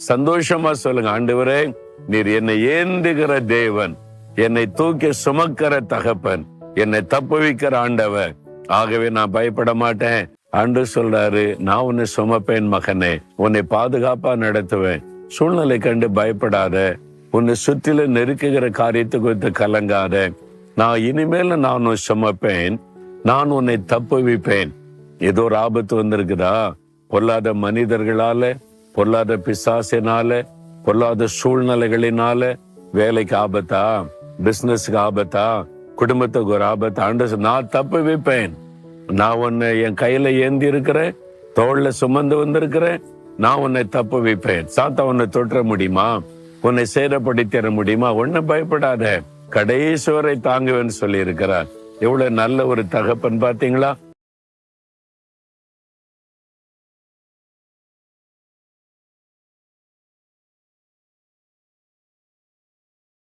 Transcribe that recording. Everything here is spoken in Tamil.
சந்தோஷமா சொல்லுங்க, ஆண்டவரே நீர் என்னை ஏந்துகிற தேவன், என்னை தூக்கி சுமக்கிற தகப்பன், என்னை தப்புவிக்கிற ஆண்டவர். ஆகவே நான் பயப்பட மாட்டேன். ஆண்டு சொல்றாரு, நான் உன்னை சுமப்பேன் மகனே, உன்னை பாதுகாப்பா நடத்துவேன். சூழ்நிலை கண்டு பயப்படாத, உன்னை சுற்றில நெருக்குகிற காரியத்தை குறித்து கலங்காத. நான் இனிமேல நான் உன்னை சுமப்பேன், நான் உன்னை தப்புவிப்பேன். ஏதோ ஒரு ஆபத்து வந்திருக்குதா? பொல்லாத மனிதர்களால, பொல்லாத பிசாசினால, பொல்லாத சூழ்நிலைகளினால, வேலைக்கு ஆபத்தா, பிசினஸ்க்கு ஆபத்தா, குடும்பத்துக்கு ஒரு ஆபத்து. ஆண்டு நான் தப்புவிப்பேன். நான் உன்னை என் கையில ஏந்தி இருக்கிறேன், தோள்ல சுமந்து வந்திருக்கிறேன். நான் உன்னை தப்புவிப்பேன். சாத்தா உன்னை தொற்ற முடியுமா? உன்னை சேதப்படுத்திட முடியுமா? ஒன்னும் பயப்படாத, கடைசி வரை தாங்குவேன்னு சொல்லி இருக்கிறார். எவ்வளவு நல்ல ஒரு தகப்பன் பாத்தீங்களா?